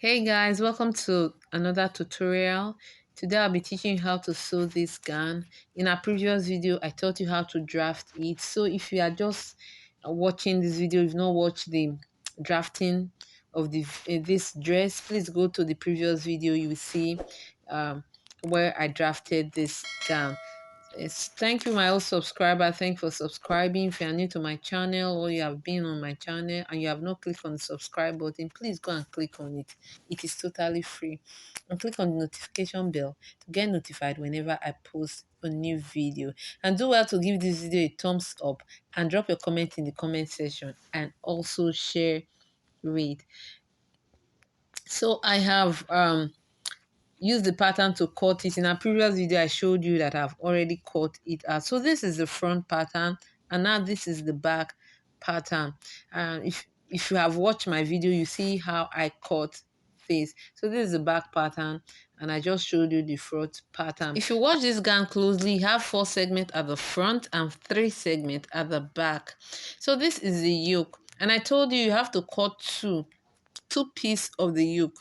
Hey guys, welcome to another tutorial. Today I'll be teaching you how to sew this gown. In our previous video, I taught you how to draft it. So if you are just watching this video, you've not watched the drafting of this dress, please go to the previous video. You will see um, where I drafted this gown. Yes, thank you, my old subscriber. Thank you for subscribing. If you are new to my channel or you have been on my channel and you have not clicked on the subscribe button, please go and click on it. It is totally free. And click on the notification bell to get notified whenever I post a new video. And do well to give this video a thumbs up and drop your comment in the comment section and also share it. So I have use the pattern to cut it. In a previous video, I showed you that I've already cut it out. So this is the front pattern, and now this is the back pattern. And if you have watched my video, you see how I cut this. So this is the back pattern, and I just showed you the front pattern. If you watch this gown closely, you have 4 segments at the front and 3 segments at the back. So this is the yoke, and I told you have to cut two pieces of the yoke.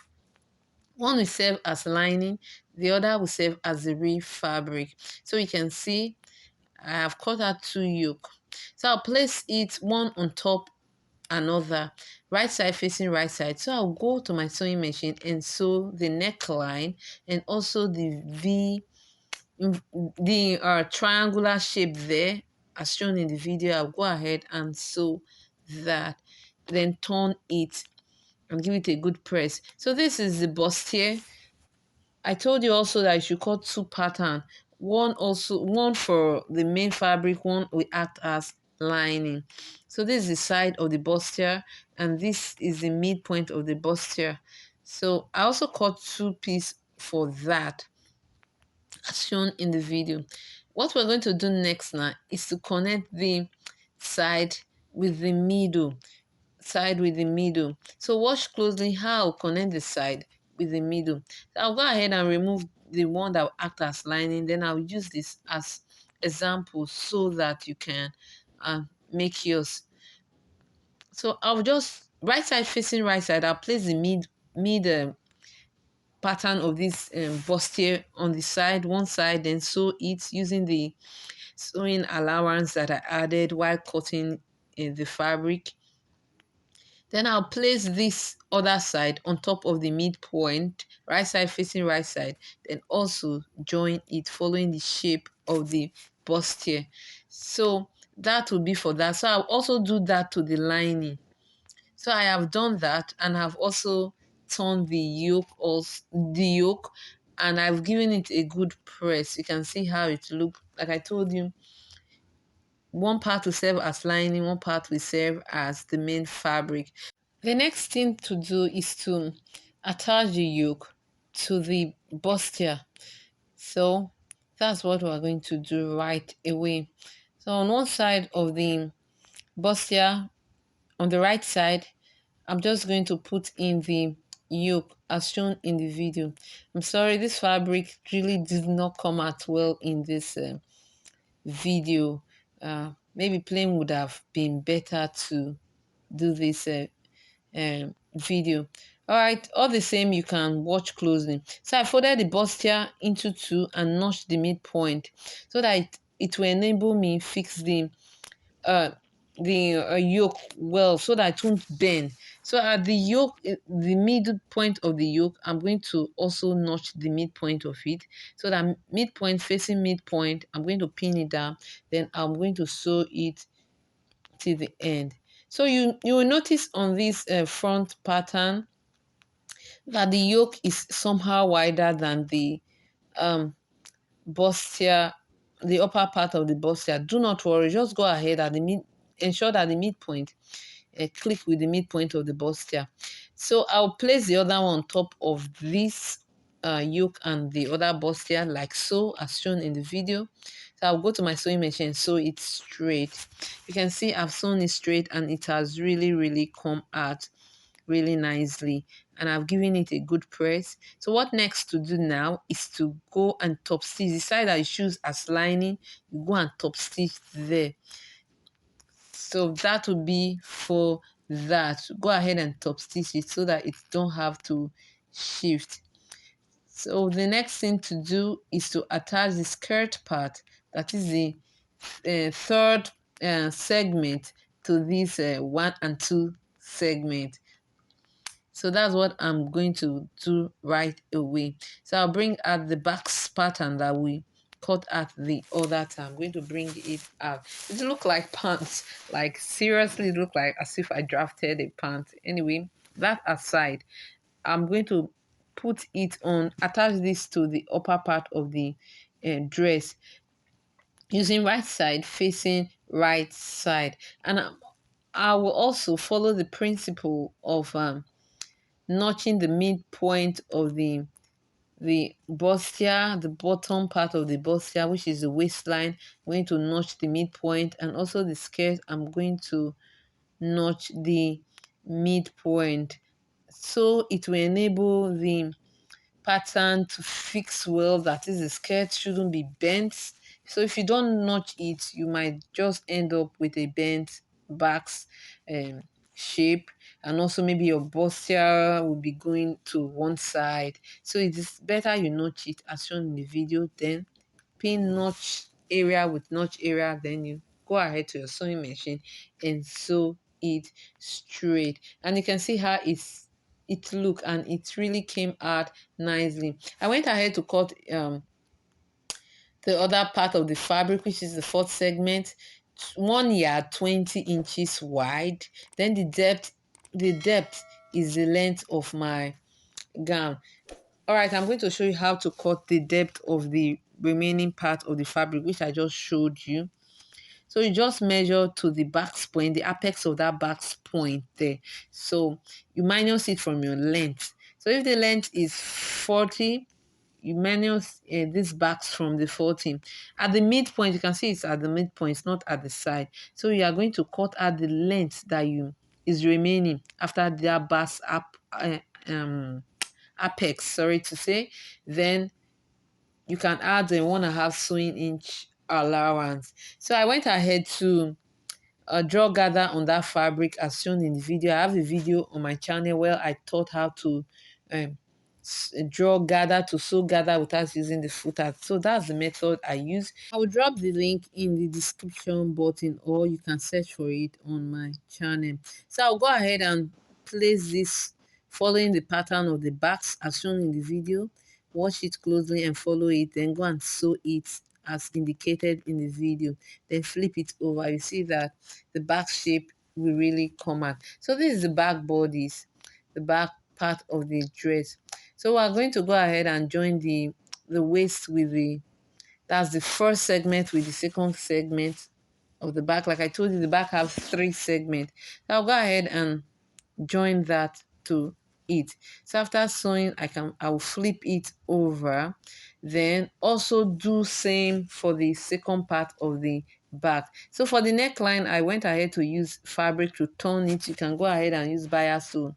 One will serve as lining, the other will serve as the real fabric. So you can see I have cut out 2 yoke. So I'll place it one on top another, right side facing right side. So I'll go to my sewing machine and sew the neckline and also the triangular shape there as shown in the video. I'll go ahead and sew that, then turn it and give it a good press. So this is the bustier. I told you also that you should cut 2 patterns. One for the main fabric, one will act as lining. So this is the side of the bustier and this is the midpoint of the bustier. So I also cut 2 pieces for that as shown in the video. What we're going to do next now is to connect the side with the middle. So watch closely how I'll connect the side with the middle. So I'll go ahead and remove the one that will act as lining. Then I'll use this as example so that you can make yours. So I'll just right side facing right side. I'll place the mid pattern of this bustier on the side, one side, then sew it using the sewing allowance that I added while cutting the fabric. Then I'll place this other side on top of the midpoint, right side facing right side, then also join it following the shape of the bustier. So that will be for that. So I'll also do that to the lining. So I have done that and have also turned the yoke and I've given it a good press. You can see how it looks. Like I told you, one part will serve as lining, one part will serve as the main fabric. The next thing to do is to attach the yoke to the bustier. So that's what we're going to do right away. So on one side of the bustier, on the right side, I'm just going to put in the yoke as shown in the video. I'm sorry, this fabric really did not come out well in this video. Maybe plain would have been better to do this video. All right, all the same, you can watch closely. So I folded the bustier into 2 and notched the midpoint so that it will enable me fix the yoke well so that it won't bend. So at the yoke, the middle point of the yoke, I'm going to also notch the midpoint of it so that midpoint facing midpoint, I'm going to pin it down, then I'm going to sew it till the end. So you will notice on this front pattern that the yoke is somehow wider than the um, bustier, the upper part of the bustier. Do not worry, just go ahead at the ensure that the midpoint click with the midpoint of the bustier. So I'll place the other one on top of this yoke and the other bustier like so as shown in the video. So I'll go to my sewing machine, sew it straight. You can see I've sewn it straight and it has really come out really nicely and I've given it a good press. So what next to do now is to go and top stitch the side that you choose as lining. You go and top stitch there. So that would be for that, go ahead and top stitch it so that it don't have to shift. So the next thing to do is to attach the skirt part, that is the third segment, to this 1 and 2 segment. So that's what I'm going to do right away. So I'll bring out the back pattern that we cut at the other time. I'm going to bring it out. It look like pants, like seriously look like as if I drafted a pant. Anyway, that aside, I'm going to put it on, attach this to the upper part of the dress, using right side facing right side. And I will also follow the principle of notching the midpoint of the bustier, the bottom part of the bustier, which is the waistline. I'm going to notch the midpoint, and also the skirt, I'm going to notch the midpoint, so it will enable the pattern to fix well. That is, the skirt shouldn't be bent. So if you don't notch it, you might just end up with a bent backs um, shape, and also maybe your bustier will be going to one side. So it is better you notch it as shown in the video, then pin notch area with notch area, then you go ahead to your sewing machine and sew it straight. And you can see how it look, and it really came out nicely. I went ahead to cut the other part of the fabric, which is the fourth segment, 1 yard 20 inches wide. Then the depth is the length of my gown. All right, I'm going to show you how to cut the depth of the remaining part of the fabric, which I just showed you. So you just measure to the back point, the apex of that back point there. So you minus it from your length. So if the length is 40, you minus this backs from the 40. At the midpoint, you can see it's at the midpoint, it's not at the side. So you are going to cut out the length that is remaining after that back apex, sorry to say. Then you can add the 1.5 sewing inch allowance. So I went ahead to draw gather on that fabric as shown in the video. I have a video on my channel where I taught how to um, draw gather, to sew gather without using the footer. So that's the method I use. I will drop the link in the description button, or you can search for it on my channel. So I'll go ahead and place this following the pattern of the backs as shown in the video. Watch it closely and follow it, then go and sew it as indicated in the video. Then flip it over. You see that the back shape will really come out. So this is the back bodies, the back part of the dress. So we're going to go ahead and join the waist with that's the first segment with the second segment of the back. Like I told you, the back has 3 segments. So I'll go ahead and join that to it. So after sewing, I will flip it over, then also do same for the second part of the back. So for the neckline, I went ahead to use fabric to turn it. You can go ahead and use bias to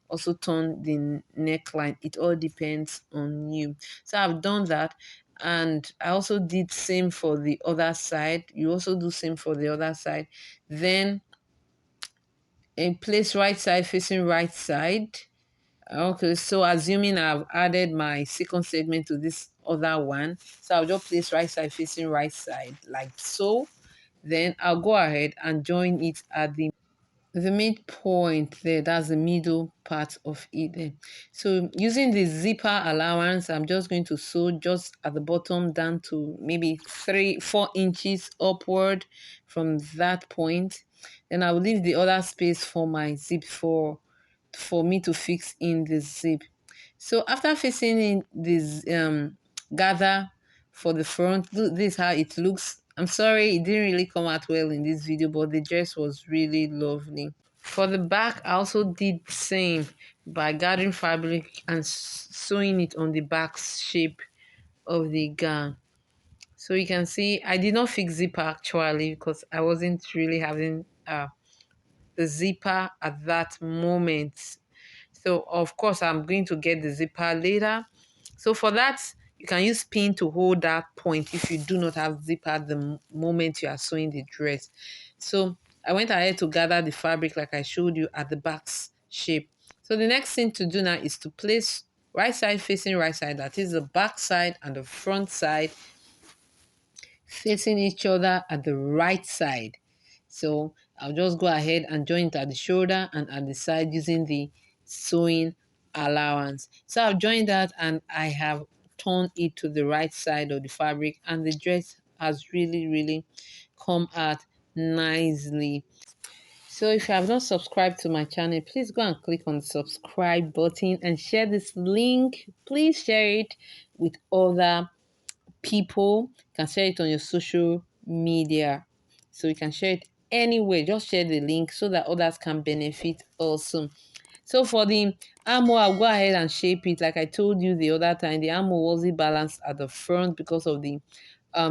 also turn the neckline. It all depends on you. So I've done that, and I also did same for the other side. You also do same for the other side. Then and place right side facing right side. Okay, so assuming I've added my second segment to this other one, so I'll just place right side facing right side like so. Then I'll go ahead and join it at the midpoint there. That's the middle part of it there. So using the zipper allowance, I'm just going to sew just at the bottom down to maybe 4 inches upward from that point. Then I will leave the other space for my zip for me to fix in the zip. So after fixing in this gather for the front, this is how it looks. I'm sorry it didn't really come out well in this video, but the dress was really lovely. For the back, I also did the same by gathering fabric and sewing it on the back shape of the gown. So you can see I did not fix zipper actually, because I wasn't really having the zipper at that moment. So of course I'm going to get the zipper later. So for that, you can use pin to hold that point if you do not have zipper at the moment you are sewing the dress. So I went ahead to gather the fabric like I showed you at the back's shape. So the next thing to do now is to place right side facing right side, that is the back side and the front side facing each other at the right side. So I'll just go ahead and join it at the shoulder and at the side using the sewing allowance. So I've joined that and I have turned it to the right side of the fabric, and the dress has really come out nicely. So if you have not subscribed to my channel, please go and click on the subscribe button and share this link. Please share it with other people. You can share it on your social media. So you can share it anywhere. Just share the link so that others can benefit also. So for the armhole, I'll go ahead and shape it. Like I told you the other time, the armhole wasn't balanced at the front because of the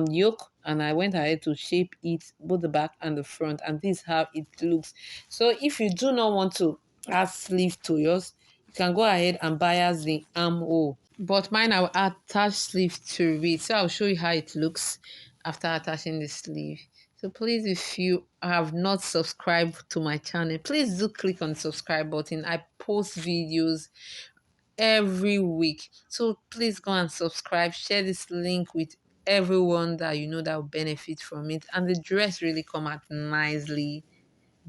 yoke, and I went ahead to shape it both the back and the front, and this is how it looks. So if you do not want to add sleeve to yours, you can go ahead and bias the armhole, but mine I will attach sleeve to it. So I'll show you how it looks after attaching the sleeve. So please, if you have not subscribed to my channel, please do click on the subscribe button. I post videos every week, so please go and subscribe. Share this link with everyone that you know that will benefit from it, and the dress really come out nicely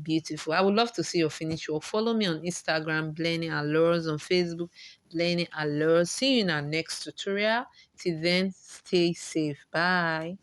beautiful. I would love to see your finished work. Follow me on Instagram, Blenny Allures, on Facebook, Blenny Allures. See you in our next tutorial. Till then, stay safe. Bye.